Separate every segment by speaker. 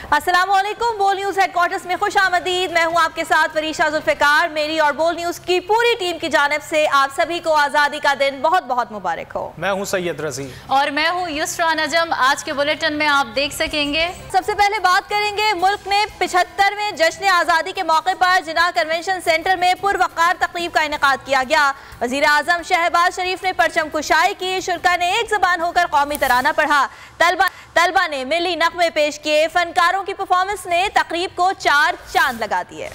Speaker 1: अस्सलामुअलैकुम। बोल news headquarters में खुश आमदीद। मैं हूं आपके साथ फरीशा जुल्फिकार। मेरी और बोल न्यूज़ की पूरी टीम की जानिब से आप सभी को आज़ादी का दिन बहुत बहुत मुबारक हो।
Speaker 2: मैं हूं सैयद रजी
Speaker 3: और मैं हूं युसरा नजम। आज के बुलेटिन में आप देख सकेंगे,
Speaker 1: सबसे पहले बात करेंगे मुल्क ने 75वें जश्न आज़ादी के मौके पर जिन्ना कन्वेंशन सेंटर में पुरवकार तकरीब का इनेकाद किया गया। वज़ीर आज़म शहबाज शरीफ ने परचम कुशाई की। शुरका ने एक ज़बान होकर कौमी तराना पढ़ा। तलबा ने मिली नग़मे पेश किए। फनकारों की परफॉर्मेंस ने तकरीब को 4 चांद लगा दिए।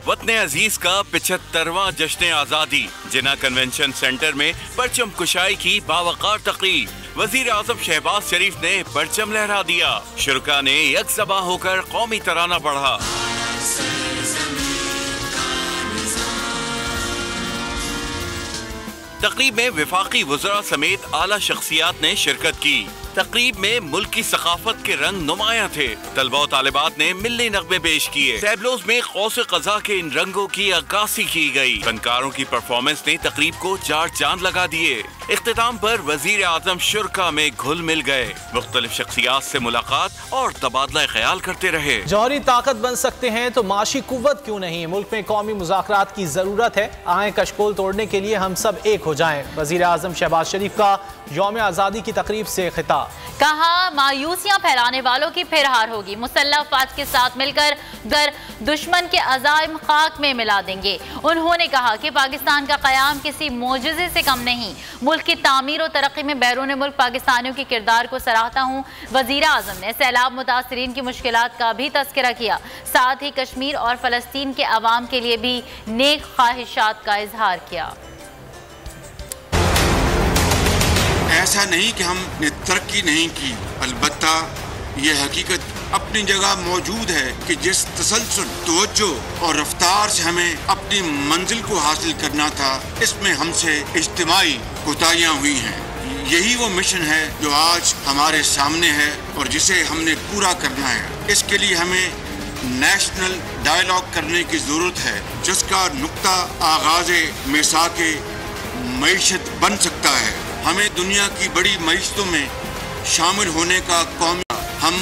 Speaker 4: वतन अजीज का 75वां जश्न आज़ादी जिन्ना कन्वेंशन सेंटर में परचम कुशाई की बावकार तकरीब। वजीर आज़म शहबाज शरीफ ने परचम लहरा दिया। शुरका ने यकज़बा होकर कौमी तराना पढ़ा। तकरीब में विफाकी वज़रा समेत आला शख्सियात ने शिरकत की। तकरीब में मुल्क की सकाफत के रंग नुमाया थे। तलबा और तालिबात ने मिलनी नग़मे पेश किए। टैबलोज में कौस क़ज़ा के इन रंगों की अक्कासी की गई। फनकारों की परफॉर्मेंस ने तकरीब को 4 चांद लगा दिए। इख्तिताम पर वजीर आज़म शुरका में घुल मिल गए। मुख्तलिफ शख्सियात से मुलाकात और तबादला ख्याल करते रहे।
Speaker 2: जौहरी ताकत बन सकते हैं तो माशी कुव्वत क्यों नहीं। मुल्क में कौमी मुज़ाकरात की जरूरत है। आए कशकोल तोड़ने के लिए हम सब एक हो जाएं। वजीर आज़म शहबाज शरीफ का यौम आज़ादी की तकरीब से खिताब।
Speaker 3: कहा, मायूसियां फैलाने वालों की फिर हार होगी। मुसल्लह अफवाज के साथ मिलकर दुश्मन के अज़ाइम खाक में मिला देंगे। उन्होंने कहा कि पाकिस्तान का क़याम किसी मोजज़े से कम नहीं। मुल्क की तामीर और तरक्की में बैरून मुल्क पाकिस्तानियों के किरदार को सराहता हूँ। वज़ीर आज़म ने सैलाब मुतासरीन की मुश्किलात का भी तज़किरा किया। साथ ही कश्मीर और फ़लस्तीन के अवाम के लिए भी नेक ख्वाहिशात का इजहार किया।
Speaker 5: ऐसा नहीं कि हमने तरक्की नहीं की, अलबत्ता ये हकीकत अपनी जगह मौजूद है कि जिस तसलसल, तवज्जो और रफ्तार से हमें अपनी मंजिल को हासिल करना था, इसमें हमसे इज्तिमाई कोताहियां हुई हैं। यही वो मिशन है जो आज हमारे सामने है और जिसे हमने पूरा करना है। इसके लिए हमें नेशनल डायलॉग करने की जरूरत है, जिसका नुक्ता आगाज़े मिसाके मईशत बन सकता है। हमें दुनिया की बड़ी मईशतों में शामिल होने का कौमी हम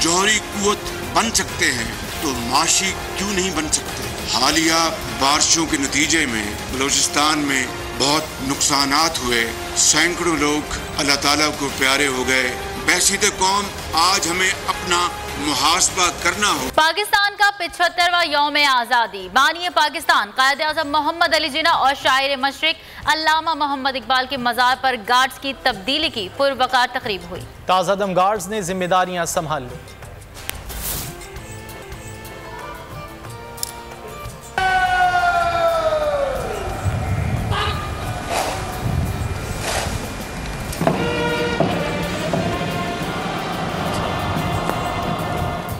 Speaker 5: जौहरी कुव्वत बन सकते हैं तो माशी क्यों नहीं बन सकते। हालिया बारिशों के नतीजे में बलूचिस्तान में बहुत नुकसानात हुए। सैकड़ों लोग अल्लाह ताला को प्यारे हो गए। बैसीत कौम, आज हमें अपना मुहासबा करना हो।
Speaker 3: पाकिस्तान का 75वां यौम आज़ादी। बानी पाकिस्तान कायद आज़म मोहम्मद अली जिन्ना और शायर मशरिक अल्लामा मोहम्मद इकबाल के मज़ार पर गार्ड्स की तब्दीली की पुरवकार तकरीब हुई।
Speaker 2: ताज़ादम गार्ड्स ने जिम्मेदारियां संभाल ली।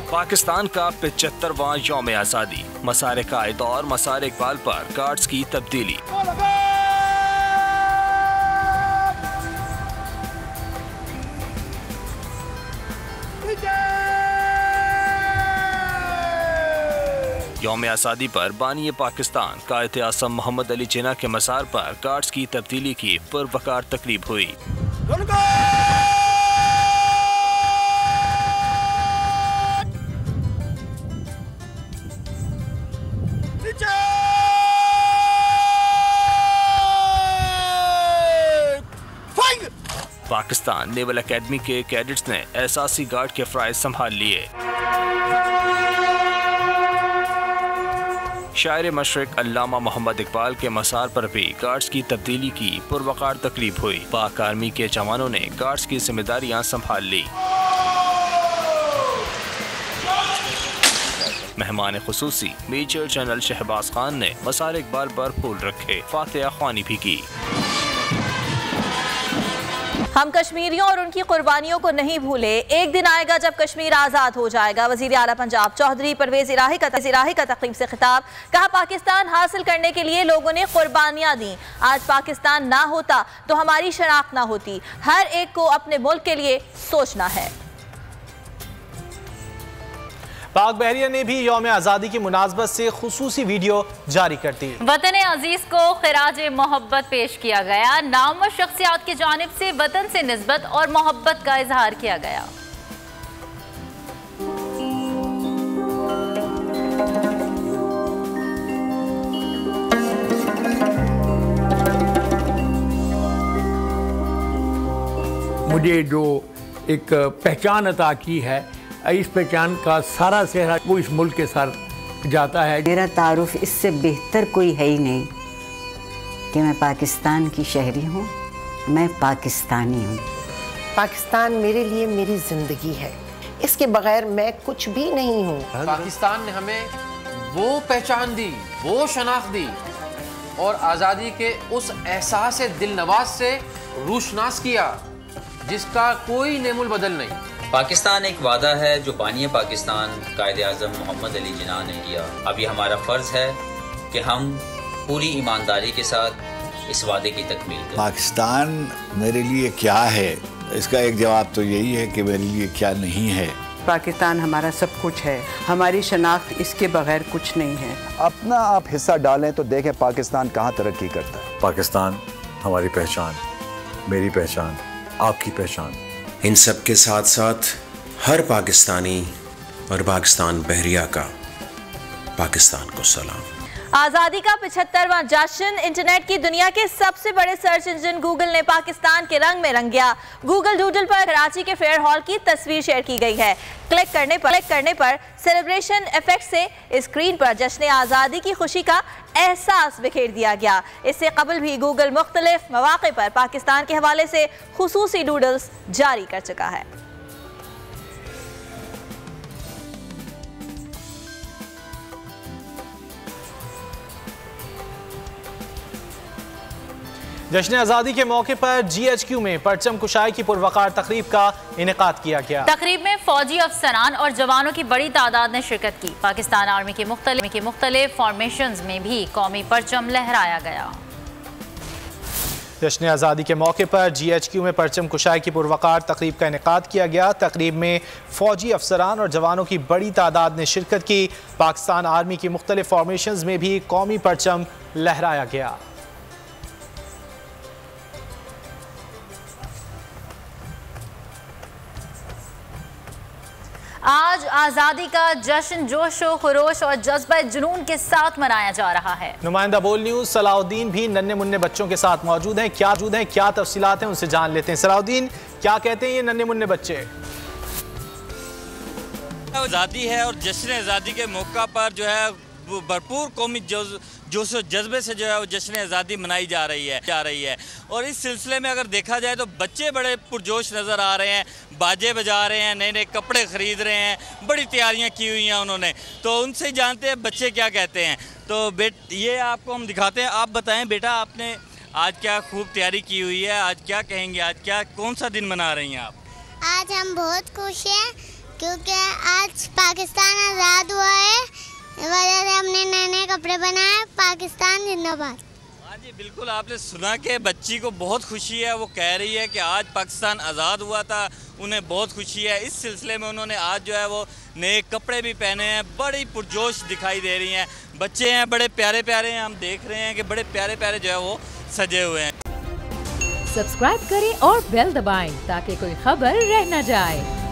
Speaker 6: पाकिस्तान का 75वां यौम आज़ादी। मसार कायद और मसार इकबाल पर गार्ड्स की तब्दीली। यौम आज़ादी पर बानी पाकिस्तान कायद आज़म मोहम्मद अली जिन्ना के मज़ार पर गार्ड्स की तब्दीली की पुरवकार तकरीब हुई। पाकिस्तान नेवल एकेडमी के कैडेट्स ने एहसासी गार्ड के फ़राइज़ संभाल लिए। शायर मशरिक अल्लामा मोहम्मद इकबाल के मसार पर भी गार्ड्स की तब्दीली की पुरवकार तकरीब हुई। पाक आर्मी के जवानों ने गार्ड्स की जिम्मेदारियां संभाल ली। मेहमान खुसूसी मेजर जनरल शहबाज खान ने मसार इकबाल पर फूल रखे, फातिहा ख्वानी भी की।
Speaker 1: हम कश्मीरियों और उनकी कुर्बानियों को नहीं भूले। एक दिन आएगा जब कश्मीर आज़ाद हो जाएगा। वज़ीर आला पंजाब चौधरी परवेज इलाही का तकरीब से खिताब। कहा, पाकिस्तान हासिल करने के लिए लोगों ने कुर्बानियां दी। आज पाकिस्तान ना होता तो हमारी शनाख्त ना होती। हर एक को अपने मुल्क के लिए सोचना है।
Speaker 2: पाक बहरिया ने भी यौम आज़ादी की मुनासबत से खुसूसी वीडियो जारी कर दी।
Speaker 3: वतन अजीज को खिराज मोहब्बत पेश किया गया। नामवर शख्सियात की जानिब से वतन से निस्बत और मोहब्बत का इजहार किया गया।
Speaker 7: मुझे जो एक पहचान अता की है, इस पहचान का सारा सेहरा वो इस मुल्क के साथ जाता है।
Speaker 8: मेरा तारुफ इससे बेहतर कोई है ही नहीं कि मैं पाकिस्तान की शहरी हूँ, मैं पाकिस्तानी हूँ।
Speaker 9: पाकिस्तान मेरे लिए मेरी ज़िंदगी है, इसके बगैर मैं कुछ भी नहीं हूँ।
Speaker 10: पाकिस्तान ने हमें वो पहचान दी, वो शनाख्त दी और आज़ादी के उस एहसास दिलनवाज से रूशनास किया जिसका कोई नेमुल बदल नहीं।
Speaker 11: पाकिस्तान एक वादा है जो बानी पाकिस्तान कायदे आज़म मोहम्मद अली जिन्ना ने किया। अभी हमारा फ़र्ज़ है कि हम पूरी ईमानदारी के साथ इस वादे की तकमील करें।
Speaker 12: पाकिस्तान मेरे लिए क्या है, इसका एक जवाब तो यही है कि मेरे लिए क्या नहीं है।
Speaker 13: पाकिस्तान हमारा सब कुछ है, हमारी शनाख्त इसके बगैर कुछ नहीं है।
Speaker 14: अपना आप हिस्सा डालें तो देखें पाकिस्तान कहाँ तरक्की करता है।
Speaker 15: पाकिस्तान हमारी पहचान, मेरी पहचान, आपकी पहचान।
Speaker 16: इन सब के साथ साथ हर पाकिस्तानी और पाकिस्तान बहरिया का पाकिस्तान को सलाम।
Speaker 1: आज़ादी का 75वां जश्न। इंटरनेट की दुनिया के सबसे बड़े सर्च इंजन गूगल ने पाकिस्तान के रंग में रंग गया। गूगल डूडल पर कराची के फेयर हॉल की तस्वीर शेयर की गई है। क्लिक करने पर सेलिब्रेशन इफेक्ट से स्क्रीन पर जश्न आज़ादी की खुशी का एहसास बिखेर दिया गया। इससे कबल भी गूगल मुख्तलिफ मौक़े पर पाकिस्तान के हवाले से खुसूसी डूडल्स जारी कर चुका है।
Speaker 2: जश्न आज़ादी के मौके पर GHQ में परचम कुशाई की पुरवकार तकरीब का इनेकाद किया गया।
Speaker 3: तकरीब में फौजी अफसरान और जवानों की बड़ी तादाद ने शिरकत की। पाकिस्तान आर्मी के मुख्तलिफ फॉर्मेशंस में भी कौमी परचम लहराया गया।
Speaker 2: जश्न आज़ादी के मौके पर GHQ में परचम कुशाई की पुरवकार तकरीब का इनेकाद किया गया। तकरीब में फौजी अफसरान और जवानों की बड़ी तादाद ने शिरकत की। पाकिस्तान आर्मी की मुख्तलिफ फॉर्मेशंस में भी कौमी परचम लहराया गया।
Speaker 3: आज आज़ादी का जश्न जोश व खरोश और जज्बा जुनून के साथ मनाया जा रहा है।
Speaker 2: नुमाइंदा बोल न्यूज़ सलाउद्दीन भी नन्हे मुन्ने बच्चों के साथ मौजूद हैं। क्या तफसीलात हैं उनसे जान लेते हैं। सलाउद्दीन, क्या कहते हैं ये नन्हे मुन्ने बच्चे?
Speaker 17: आज़ादी है और जश्न आज़ादी के मौका पर जो है भरपूर कौमी जोश जज्बे से जो है वो जश्न आज़ादी मनाई जा रही है और इस सिलसिले में अगर देखा जाए तो बच्चे बड़े पुरजोश नज़र आ रहे हैं, बाजे बजा रहे हैं, नए नए कपड़े ख़रीद रहे हैं, बड़ी तैयारियां की हुई हैं उन्होंने। तो उनसे जानते हैं बच्चे क्या कहते हैं। तो ये आपको हम दिखाते हैं। आप बताएं बेटा, आपने आज क्या खूब तैयारी की हुई है, आज क्या कहेंगे, आज कौन सा दिन मना रही हैं आप?
Speaker 18: आज हम बहुत खुश हैं क्योंकि आज पाकिस्तान आज़ाद हुआ है, वजह से हमने नए नए कपड़े बनाए। पाकिस्तान जिंदाबाद।
Speaker 17: हाँ जी, बिल्कुल आपने सुना कि बच्ची को बहुत खुशी है। वो कह रही है कि आज पाकिस्तान आज़ाद हुआ था, उन्हें बहुत खुशी है। इस सिलसिले में उन्होंने आज जो है वो नए कपड़े भी पहने हैं, बड़ी पुरजोश दिखाई दे रही हैं। बच्चे हैं, बड़े प्यारे प्यारे हैं, हम देख रहे हैं कि बड़े प्यारे प्यारे जो है वो सजे हुए हैं।
Speaker 19: सब्सक्राइब करें और बेल दबाएं ताकि कोई खबर रह न जाए।